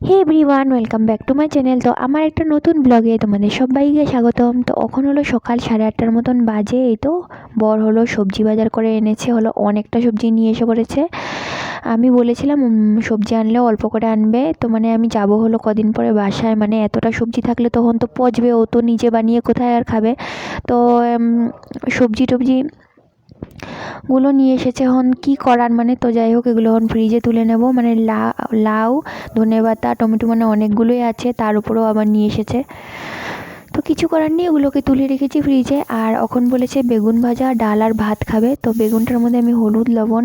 Hey everyone, welcome back to my channel. তো আমার একটা নতুন ব্লগে তোমাদের সবাইকে স্বাগতম। তো এখন হলো সকাল 8:30 মতন বাজে। এই তো বর হলো সবজি বাজার করে এনেছে, হলো অনেকটা সবজি নিয়ে এসে পড়েছে। আমি বলেছিলাম সবজি আনলেও অল্প করে আনবে। তো মানে আমি যাব হলো কদিন পরে বাসায়, মানে এতটা সবজি থাকলে তখন তো পচবে, ও তো নিজে বানিয়ে কোথায় আর খাবে। তো সবজি টবজি গুলো নিয়ে এসেছে, এখন কি করার, মানে তো যাই হোক এগুলো এখন ফ্রিজে তুলে নেব। মানে লাউ, ধনেপাতা, টমেটো, মানে অনেকগুলোই আছে, তার উপরেও আবার নিয়ে এসেছে। তো কিছু করার নেই, ওগুলোকে তুলে রেখেছি ফ্রিজে। আর এখন বলেছে বেগুন ভাজা, ডাল আর ভাত খাবে। তো বেগুনটার মধ্যে আমি হলুদ, লবণ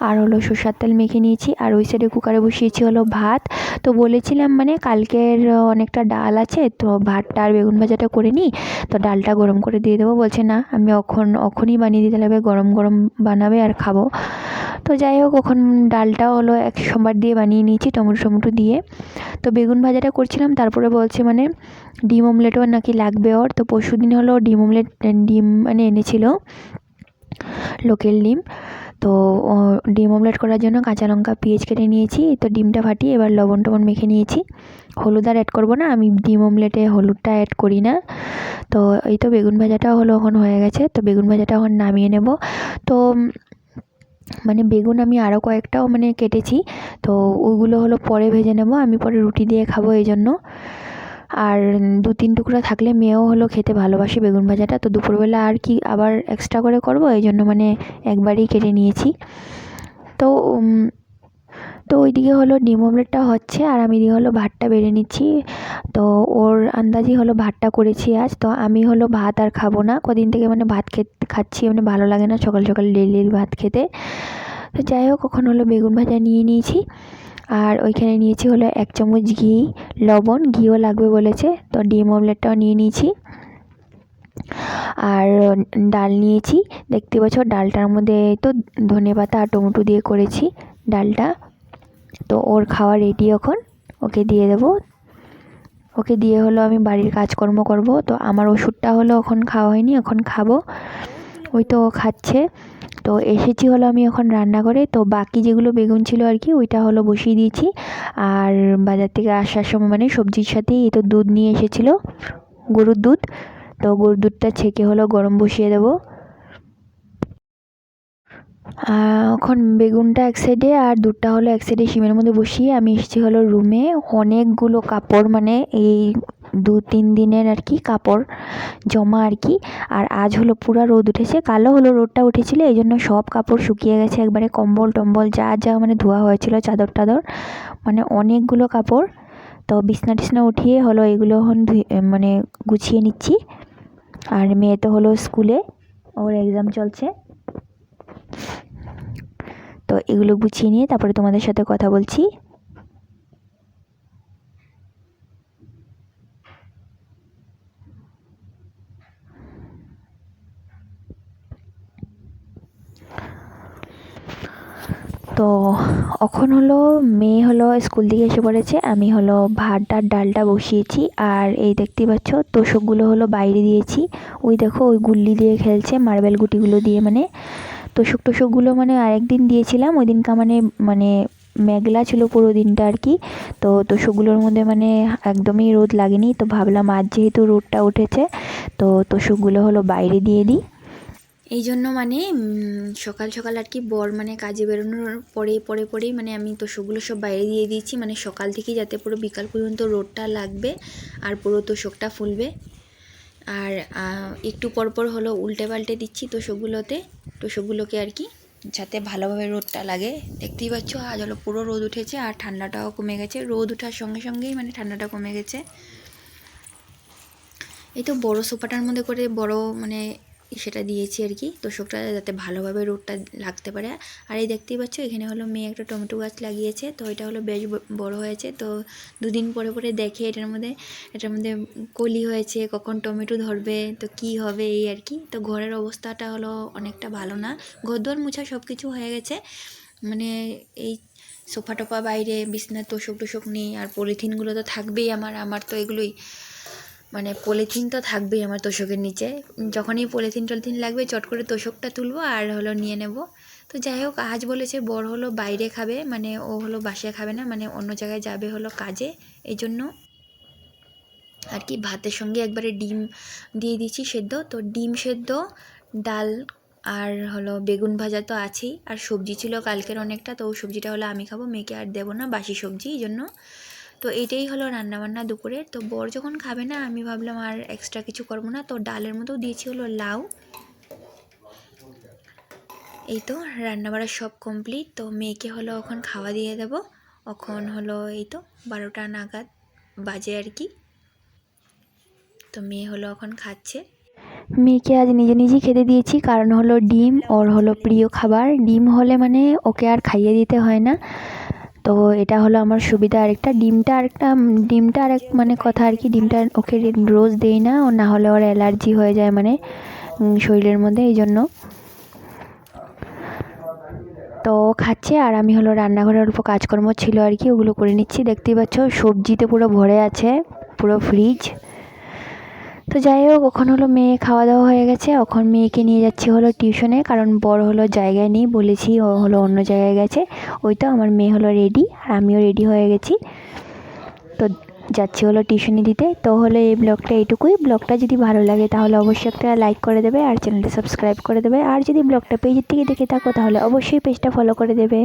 আর হলো সরষের তেল মেখে নিয়েছি। আর ওই সাইডে কুকারে বসিয়েছি হলো ভাত। তো বলেছিলাম মানে কালকের অনেকটা ডাল আছে, তো ভাতটা আর বেগুন ভাজাটা করে নিই, তো ডালটা গরম করে দিয়ে দেবো। বলছে না, আমি এখনই বানিয়ে দিতে লাগবে, গরম গরম বানাবে আর খাবো। তো যাই হোক এখন ডালটাও হলো সোমবার দিয়ে বানিয়ে নিয়েছি, টমেটো টমেটো দিয়ে। তো বেগুন ভাজাটা করছিলাম, তারপরে বলছে মানে ডিম অমলেটও নাকি লাগবে ওর। তো পরশুদিন হলো ডিম মানে এনেছিল, লোকাল ডিম। তো ডিম অমলেট করার জন্য কাঁচা লঙ্কা পেঁয়াজ কেটে নিয়েছি। তো ডিমটা ফাটিয়ে এবার লবণ টবণ মেখে নিয়েছি। হলুদ আর অ্যাড করবো না, আমি ডিম অমলেটে হলুদটা অ্যাড করি না। তো এই তো বেগুন ভাজাটাও হলো এখন হয়ে গেছে। তো বেগুন ভাজাটা এখন নামিয়ে নেব। তো মানে বেগুন আমি আরও কয়েকটাও মানে কেটেছি, তো ওইগুলো হলো পরে ভেজে নেব, আমি পরে রুটি দিয়ে খাবো এই জন্য। আর 2-3 টুকরা থাকলে মেয়েও হলো খেতে ভালোবাসে বেগুন ভাজাটা। তো দুপুরবেলা আর কি আবার এক্সট্রা করে করব, এই জন্য মানে একবারই কেটে নিয়েছি। তো তো ওইদিকে হলো ডিম অমলেটটা হচ্ছে, আর আমি এদিকে হলো ভাতটা বেড়ে নিচ্ছি। তো ওর আন্দাজি হলো ভাতটা করেছি আজ। তো আমি হলো ভাত আর খাবো না, কদিন থেকে মানে ভাত খাচ্ছি, মানে ভালো লাগে না সকাল সকাল ডেলি ভাত খেতে। তো যাই হোক এখন হলো বেগুন ভাজা নিয়ে নিয়েছি। আর ওইখানে নিয়েছি হলো 1 চামচ ঘি, লবণ, ঘিও লাগবে বলেছে। তো ডিম অমলেটটাও নিয়ে নিয়েছি। আর ডাল নিয়েছি, দেখতে পাচ্ছ ডালটার মধ্যে তো ধনেপাতা আর টমেটো দিয়ে করেছি ডালটা। তো ওর খাওয়া রেডি, এখন ওকে দিয়ে দেবো। ওকে দিয়ে হলো আমি বাড়ির কাজকর্ম করব। তো আমার ওষুধটা হলো এখন খাওয়া হয়নি, এখন খাবো। ওই তো ও খাচ্ছে। তো এসেছি হলো আমি এখন রান্না করে। তো বাকি যেগুলো বেগুন ছিল আর কি, ওইটা হলো বসিয়ে দিয়েছি। আর বাজার থেকে আসার সময় মানে সবজির সাথেই এই তো দুধ নিয়ে এসেছিলো, গরুর দুধ। তো গরুর দুধটা ছেঁকে হলো গরম বসিয়ে দেবো। এখন বেগুনটা এক সাইডে আর দুধটা হলো এক সাইডে শিমের মধ্যে বসিয়ে আমি এসেছি হলো রুমে। অনেকগুলো কাপড়, মানে এই 2-3 দিনের আর কি কাপড় জমা আর কি। আর আজ হলো পুরো রোদ উঠেছে, কালও হলো রোদটা উঠেছিল, এই জন্য সব কাপড় শুকিয়ে গেছে একবারে, কম্বল টম্বল যা যা মানে ধোয়া হয়েছিল, চাদর টাদর, মানে অনেকগুলো কাপড়। তো বিছনা টিছনা উঠিয়ে হলো এগুলো এখন মানে গুছিয়ে নিচ্ছি। আর মেয়ে তো হলো স্কুলে, ওর এক্সাম চলছে। তো এগুলো গুছিয়ে নিয়ে তারপরে তোমাদের সাথে কথা বলছি। তো এখন হলো মেয়ে হলো স্কুল থেকে এসে পড়েছে, আমি হলো ভাত আর ডালটা বসিয়েছি। আর এই দেখতেই পাচ্ছ তোষকগুলো হলো বাইরে দিয়েছি। ওই দেখো ওই গুল্লি দিয়ে খেলছে, মার্বেল গুটিগুলো দিয়ে, মানে তোষকগুলো মানে আরেকদিন দিয়েছিলাম, ওই দিনকা মানে মানে মেঘলা ছিল পুরো দিনটা আর কি। তো তোষকগুলোর মধ্যে মানে একদমই রোদ লাগেনি, তো ভাবলাম আজ যেহেতু রোদটা উঠেছে তো তোষকগুলো হলো বাইরে দিয়ে দিই। এই জন্য মানে সকাল সকাল আর কি বর মানে কাজে বেরোনোর পরেই মানে আমি তোষকগুলো সব বাইরে দিয়ে দিয়েছি, মানে সকাল থেকেই যাতে পুরো বিকাল পর্যন্ত রোদটা লাগবে আর পুরো তোষকটা ফুলবে। আর একটু পরপর হলো উল্টে পাল্টে দিচ্ছি তোষকগুলোকে আর কি, যাতে ভালোভাবে রোদটা লাগে। দেখতেই পাচ্ছ আজ হলো পুরো রোদ উঠেছে আর ঠান্ডাটাও কমে গেছে, রোদ ওঠার সঙ্গে সঙ্গেই মানে ঠান্ডাটা কমে গেছে। এই তো বড় সোফাটার মধ্যে করে বড় মানে সেটা দিয়েছি আর কি, তোষকটা যাতে ভালোভাবে রোদটা লাগতে পারে। আর এই দেখতেই পাচ্ছ এখানে হলো মেয়ে একটা টমেটো গাছ লাগিয়েছে, তো এটা হলো বেশ বড় হয়েছে। তো 2 দিন পরে দেখে এটার মধ্যে কলি হয়েছে, কখন টমেটো ধরবে, তো কি হবে এই আর কি। তো ঘরের অবস্থাটা হলো অনেকটা ভালো না, ঘরদোর মোছা সব কিছু হয়ে গেছে, মানে এই সোফা টোফা বাইরে, বিছনার তোষক নেই। আর পলিথিনগুলো তো থাকবেই, আমার তো এগুলোই, মানে পলিথিন তো থাকবেই আমার তোষকের নিচে। যখনই পলিথিন টলিথিন লাগবে চট করে তোষকটা তুলবো আর হলো নিয়ে নেব। তো তো যাই হোক, আজ বলেছে বর হলো বাইরে খাবে, মানে ও হলো বাসায় খাবে না, মানে অন্য জায়গায় যাবে হলো কাজে। এই জন্য আর কি ভাতের সঙ্গে একবারে ডিম দিয়ে দিচ্ছি সেদ্ধ। তো ডিম সেদ্ধ, ডাল আর হলো বেগুন ভাজা তো আছেই, আর সবজি ছিল কালকের অনেকটা, তো ওই সবজিটা হলো আমি খাবো, মেয়েকে আর দেবো না, বাসি সবজি, এই জন্য। তো এইটাই হলো রান্নাবান্না দুপুরের। তো বর যখন খাবে না, আমি ভাবলাম আর এক্সট্রা কিছু করবো না, তো ডালের মতো দিয়েছি হলো লাউ। এই তো রান্নাবাড়া সব কমপ্লিট। তো মেয়েকে হলো এখন খাওয়া দিয়ে দেবো। এখন হলো এই তো 12টা নাগাদ বাজে আর কি। তো মেয়ে হলো এখন খাচ্ছে। মেয়েকে আজ নিজে নিজেই খেতে দিয়েছি, কারণ হলো ডিম ওর হলো প্রিয় খাবার। ডিম হলে মানে ওকে আর খাইয়ে দিতে হয় না, তো এটা হলো আমার সুবিধা। ডিমটা আরেক মানে কথা আর কি, ডিমটা ওকে রোজ দেই না, ও না হলে ওর অ্যালার্জি হয়ে যায় মানে শরীরের মধ্যে, এই জন্য। তো খাচ্ছে, আর আমি হলো রান্নাঘরে অল্প কাজকর্ম ছিল আর কি, ওগুলো করে নিচ্ছি। দেখতেই পাচ্ছ সবজিতে পুরো ভরে আছে, পুরো ফ্রিজ। তো যাই হোক, ওখানে হলো মেয়ে খাওয়া দাওয়া হয়ে গেছে, এখন মেয়েকে নিয়ে যাচ্ছি হলো টিউশনে, কারণ বড় হলো জায়গায় নেই, বলেছি ও হলো অন্য জায়গায় গেছে। ওই তো আমার মেয়ে হলো রেডি, আর আমিও রেডি হয়ে গেছি। তো যাচ্ছি হলো টিউশনি দিতে। তো হলো এই ব্লগটা এইটুকুই। ব্লগটা যদি ভালো লাগে তাহলে অবশ্যই একটা লাইক করে দেবে, আর চ্যানেলটা সাবস্ক্রাইব করে দেবে। আর যদি ব্লগটা পেজের থেকে দেখে থাকো তাহলে অবশ্যই পেজটা ফলো করে দেবে।